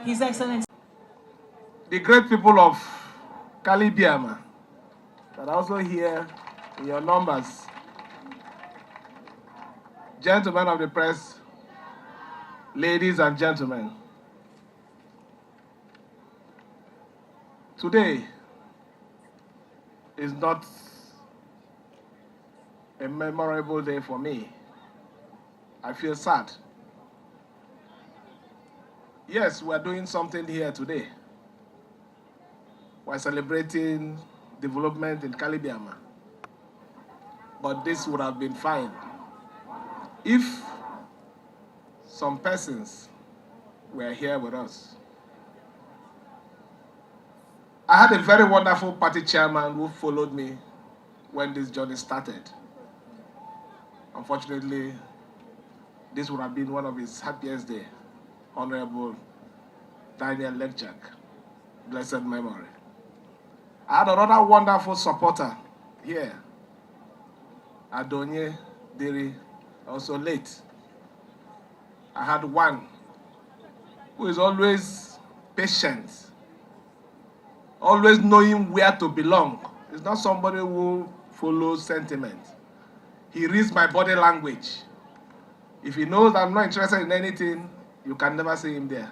His Excellency. The great people of Kalibiama that are also here in your numbers, gentlemen of the press, ladies and gentlemen, today is not a memorable day for me. I feel sad. Yes, we're doing something here today. We're celebrating development in Kalibiama. But this would have been fine if some persons were here with us. I had a very wonderful party chairman who followed me when this journey started. Unfortunately, this would have been one of his happiest days. Honorable Daniel Lekjak, blessed memory. I had another wonderful supporter here, Adonye Dele, also late. I had one who is always patient, always knowing where to belong. It's not somebody who follows sentiment. He reads my body language. If he knows I'm not interested in anything, you can never see him there.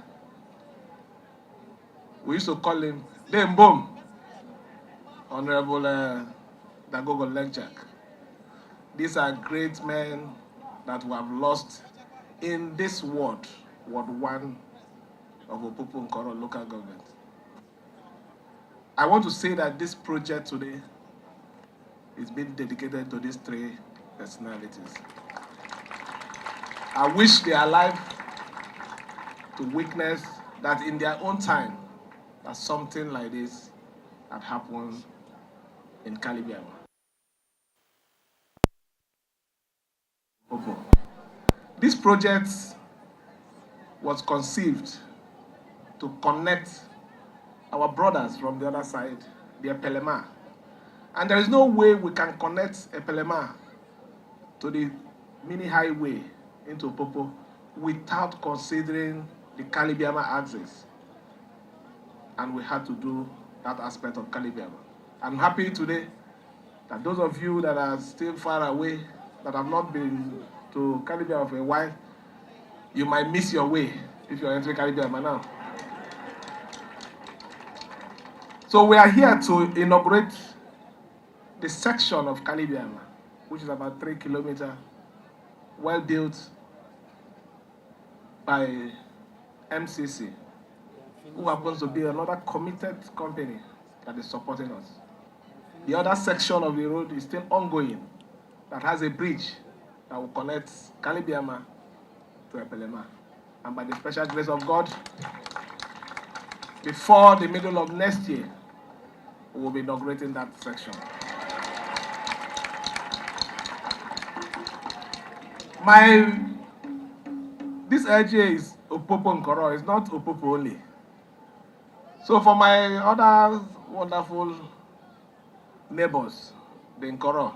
We used to call him Dembom, Honorable Dagogo Lekjak. These are great men that we have lost in this ward, Ward 1 of Opobo Nkoro local government. I want to say that this project today is being dedicated to these three personalities. I wish they are alive to witness that in their own time, that something like this had happened in Kalibiama. This project was conceived to connect our brothers from the other side, the Epelema. And there is no way we can connect Epelema to the mini highway into Opobo without considering the Kalibiama axis. And we had to do that aspect of Kalibiama. I'm happy today that those of you that are still far away, that have not been to Kalibiama for a while, you might miss your way if you're entering Kalibiama now. So we are here to inaugurate the section of Kalibiama, which is about 3 kilometers, well built by MCC, who happens to be another committed company that is supporting us. The other section of the road is still ongoing, that has a bridge that will connect Kalibiama to Epelema. And by the special grace of God, before the middle of next year, we will be inaugurating that section. This LGA is Opobo Nkoro, it's not Opobo only. So for my other wonderful neighbors, the Nkoro,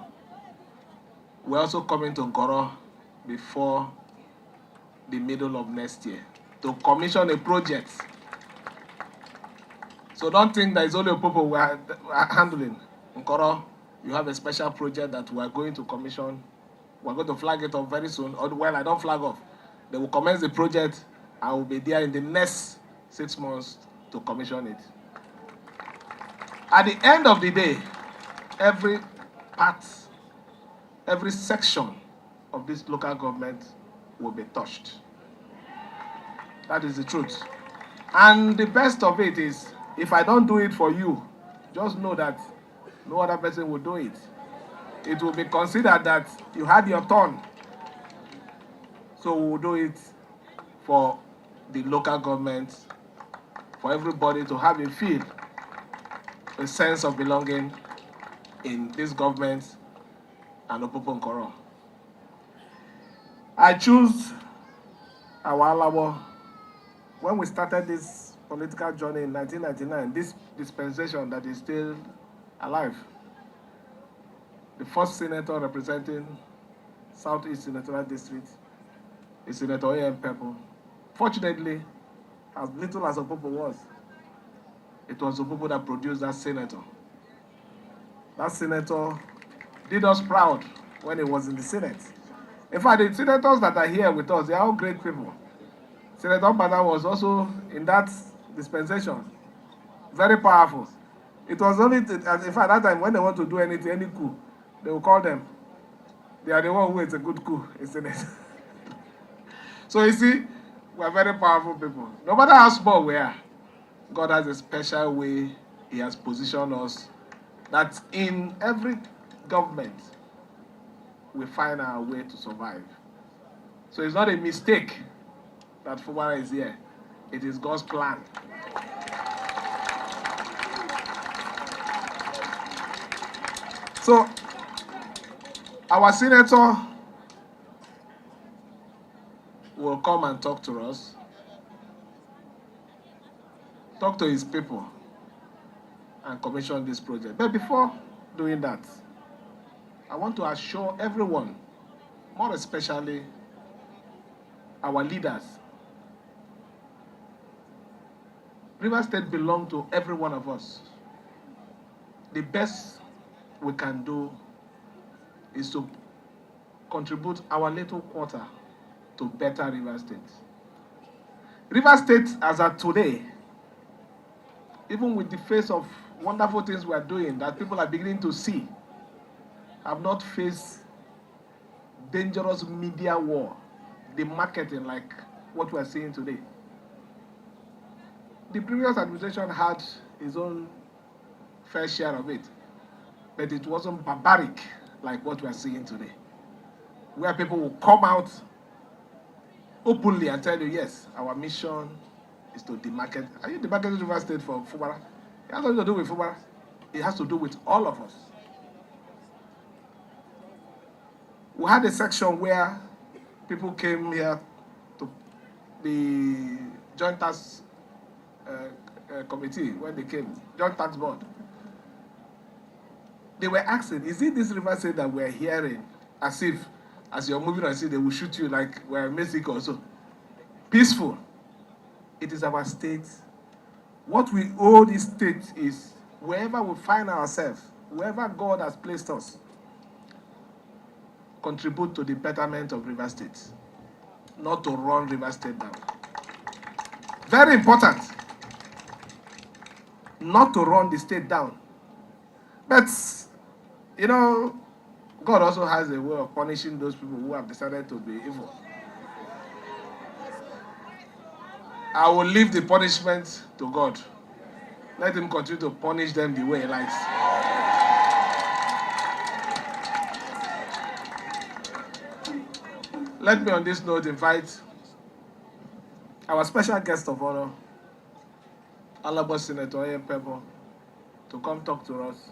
we're also coming to Nkoro before the middle of next year to commission a project. So don't think that it's only Opobo we are handling. Nkoro you have a special project that we are going to commission. We're going to flag it off very soon. Or, well, I don't flag off. They will commence the project. I will be there in the next 6 months to commission it. At the end of the day, every part, every section of this local government will be touched. That is the truth. And the best of it is, if I don't do it for you, just know that no other person will do it. It will be considered that you had your turn. So we will do it for the local government, for everybody to have a feel, a sense of belonging in this government and Opobo Nkoro. I choose our Alabo. When we started this political journey in 1999, this dispensation that is still alive, the first senator representing Southeast Senatorial District is Senator A.M. Pepple. Fortunately, as little as Opobo was, it was Opobo that produced that senator. That senator did us proud when he was in the Senate. In fact, the senators that are here with us, they are all great people. Senator Bada was also in that dispensation. Very powerful. It was only, in fact, at that time, when they want to do anything, any coup, they will call them. They are the one who is a good coup in Senate. So you see, we are very powerful people. No matter how small we are, God has a special way He has positioned us that in every government, we find our way to survive. So it's not a mistake that Fubara is here. It is God's plan. So, our senator will come and talk to us, talk to his people, and commission this project. But before doing that, I want to assure everyone, more especially our leaders, Rivers State belongs to every one of us. The best we can do is to contribute our little quota to better Rivers State. Rivers State, as of today, even with the face of wonderful things we are doing that people are beginning to see, have not faced dangerous media war, the marketing like what we are seeing today. The previous administration had its own fair share of it, but it wasn't barbaric like what we are seeing today, where people will come out openly and tell you, yes, our mission is to demarket. Are you demarketing Rivers State for Fubara? It has nothing to do with Fubara. It has to do with all of us. We had a section where people came here to the Joint Tax Committee, when they came, Joint Tax Board. They were asking, is it this Rivers State that we're hearing as if, as you're moving on, they will shoot you like we're in Mexico or so? Peaceful. It is our state. What we owe this state is, wherever we find ourselves, wherever God has placed us, contribute to the betterment of Rivers State, not to run Rivers State down. Very important. Not to run the state down. But, you know, God also has a way of punishing those people who have decided to be evil. I will leave the punishment to God. Let Him continue to punish them the way He likes. Let me on this note invite our special guest of honor, Alabo Senator A.M. Pepple, to come talk to us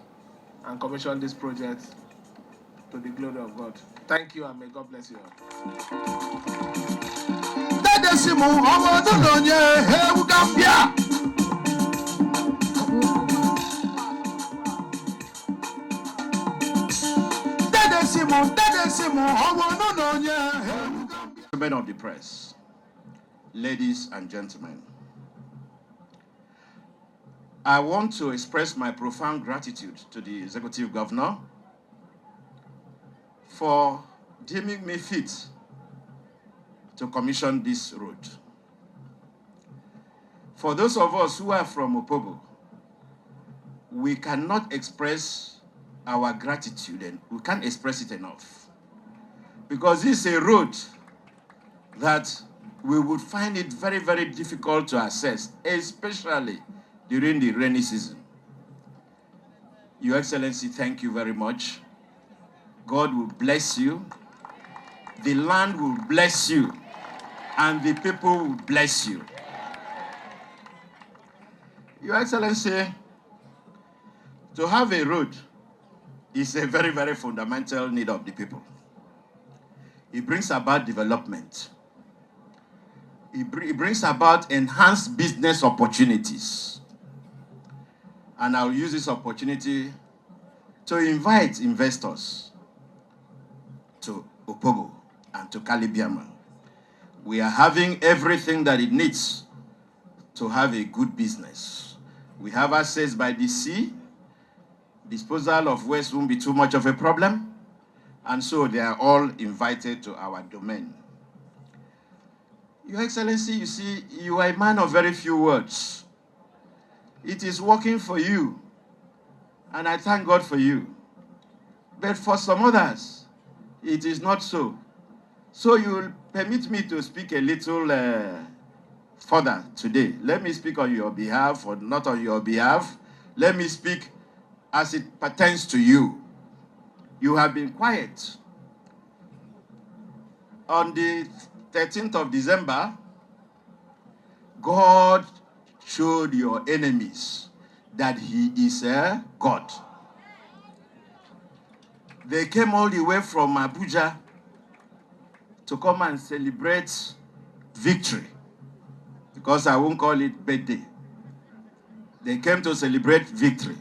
and commission this project to the glory of God. Thank you, and may God bless you all. Gentlemen of the press, ladies and gentlemen, I want to express my profound gratitude to the Executive Governor for deeming me fit to commission this road. For those of us who are from Opobo, we cannot express our gratitude, and we can't express it enough. Because this is a road that we would find it very, very difficult to access, especially during the rainy season. Your Excellency, thank you very much. God will bless you. The land will bless you. And the people will bless you. Your Excellency, to have a road is a very, very fundamental need of the people. It brings about development. It brings about enhanced business opportunities. And I'll use this opportunity to invite investors to Opobo and to Kalibiama. We are having everything that it needs to have a good business. We have access by the sea. Disposal of waste won't be too much of a problem. And so they are all invited to our domain. Your Excellency, you see, you are a man of very few words. It is working for you, and I thank God for you. But for some others, it is not so. So you will permit me to speak a little further today. Let me speak on your behalf, or not on your behalf. Let me speak as it pertains to you. You have been quiet. On the 13th of December, God showed your enemies that he is a God. They came all the way from Abuja to come and celebrate victory, because I won't call it birthday. They came to celebrate victory.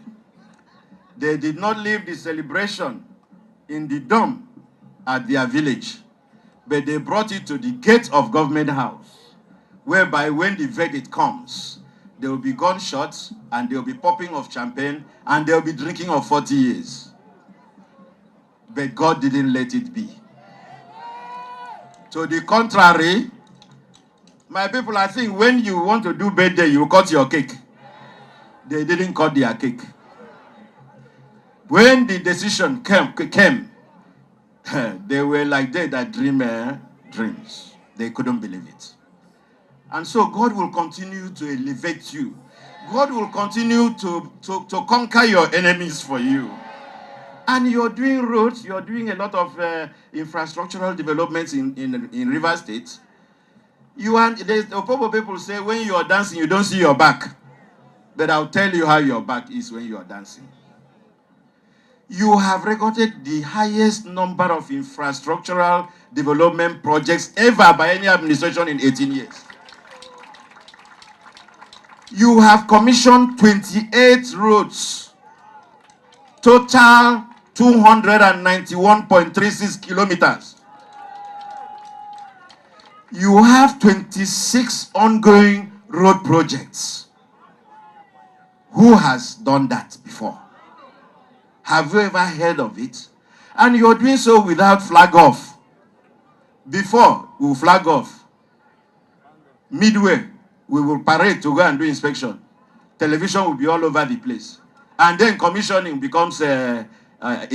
They did not leave the celebration in the dome at their village, but they brought it to the gate of Government House, whereby when the verdict comes, there will be gunshots, and there will be popping of champagne, and there will be drinking of 40 years. But God didn't let it be. To the contrary, my people, I think when you want to do birthday, you cut your cake. They didn't cut their cake. When the decision came, they were like they that dream dreams. They couldn't believe it. And so God will continue to elevate you. God will continue to conquer your enemies for you. And you're doing roads, you're doing a lot of infrastructural developments in River State. The Opobo people say when you are dancing, you don't see your back. But I'll tell you how your back is when you are dancing. You have recorded the highest number of infrastructural development projects ever by any administration in 18 years. You have commissioned 28 roads, total 291.36 kilometers. You have 26 ongoing road projects. Who has done that before? Have you ever heard of it? And you're doing so without flag off. Before we flag off, midway, we will parade to go and do inspection. Television will be all over the place. And then commissioning becomes a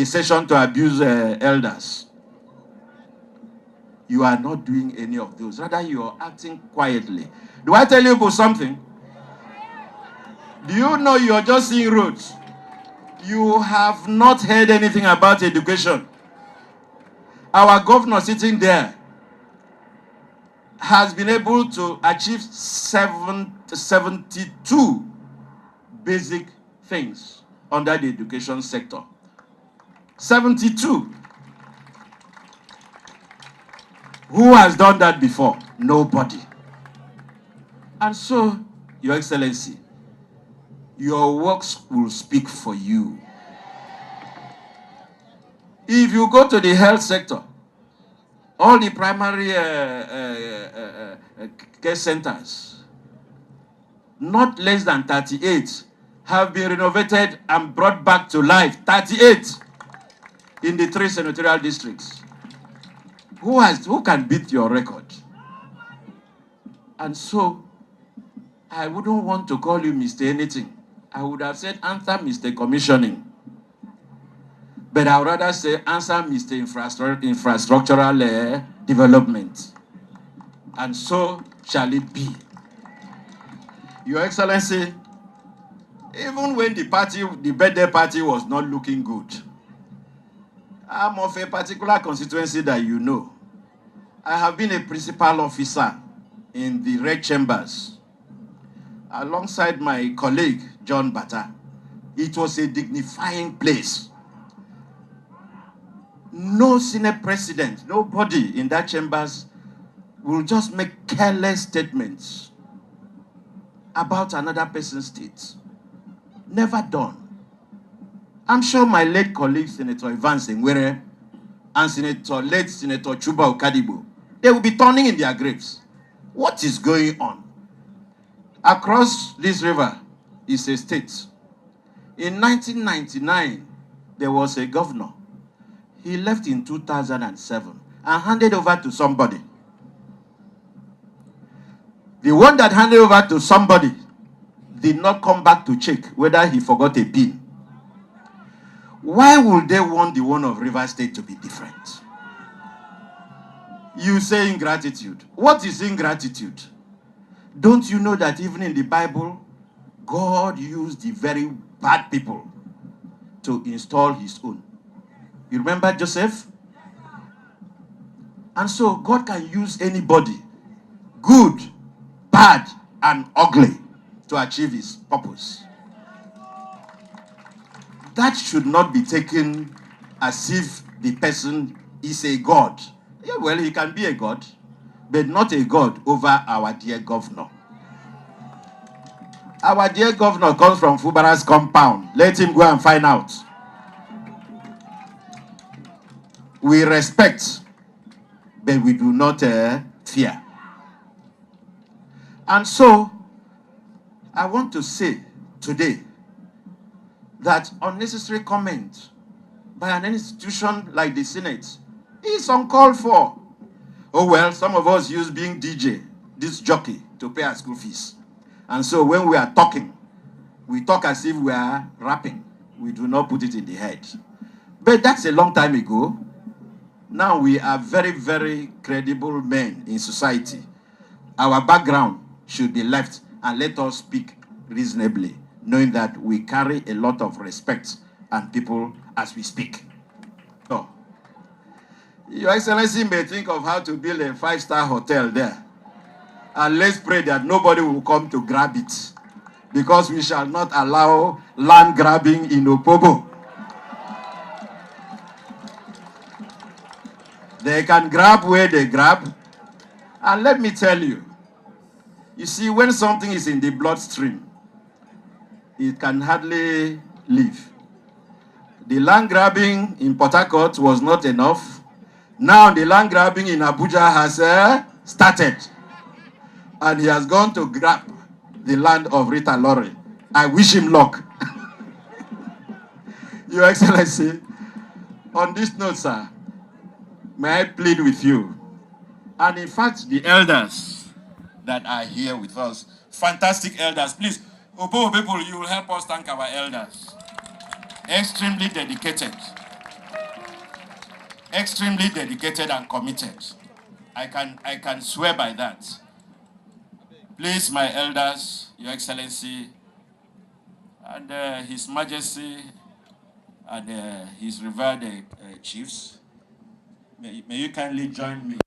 session to abuse elders. You are not doing any of those. Rather, you are acting quietly. Do I tell you about something? Do you know you are just seeing roads? You have not heard anything about education. Our governor sitting there has been able to achieve 72 basic things under the education sector. 72. Who has done that before? Nobody. And so, Your Excellency, your works will speak for you. If you go to the health sector, all the primary care centers, not less than 38, have been renovated and brought back to life. 38. in the 3 senatorial districts. Who can beat your record? And so, I wouldn't want to call you Mr. Anything. I would have said answer Mr. Commissioning. But I would rather say answer Mr. Infrastructural Development. And so shall it be. Your Excellency, even when the birthday party was not looking good, I'm of a particular constituency that you know. I have been a principal officer in the Red Chambers alongside my colleague, John Bata. It was a dignifying place. No Senate president, nobody in that chambers will just make careless statements about another person's state. Never done. I'm sure my late colleague, Senator Ivan Sengwere, and late Senator Chuba Okadibo, they will be turning in their graves. What is going on? Across this river is a state. In 1999, there was a governor. He left in 2007 and handed over to somebody. The one that handed over to somebody did not come back to check whether he forgot a pin. Why would they want the one of River State to be different? You say ingratitude. What is ingratitude? Don't you know that even in the Bible, God used the very bad people to install his own? You remember Joseph? And so God can use anybody, good, bad, and ugly, to achieve his purpose. That should not be taken as if the person is a god. Yeah, well, he can be a god, but not a god over our dear governor. Our dear governor comes from Fubara's compound. Let him go and find out. We respect, but we do not fear. And so, I want to say today that unnecessary comment by an institution like the Senate is uncalled for. Oh well, some of us use being DJ, this jockey, to pay our school fees. And so when we are talking, we talk as if we are rapping. We do not put it in the head. But that's a long time ago. Now we are very, very credible men in society. Our background should be left and let us speak reasonably, knowing that we carry a lot of respect and people as we speak. So, Your Excellency may think of how to build a 5-star hotel there. And let's pray that nobody will come to grab it, because we shall not allow land grabbing in Opobo. They can grab where they grab. And let me tell you, you see, when something is in the bloodstream, it can hardly live. The land grabbing in Port Harcourt was not enough. Now the land grabbing in Abuja has started. And he has gone to grab the land of Rita Lorry. I wish him luck. Your Excellency, on this note, sir, may I plead with you, and in fact, the elders that are here with us, fantastic elders. Please, Opobo people, you will help us thank our elders. Extremely dedicated and committed. I can swear by that. Please, my elders, Your Excellency, and His Majesty, and His revered chiefs, may you kindly join me.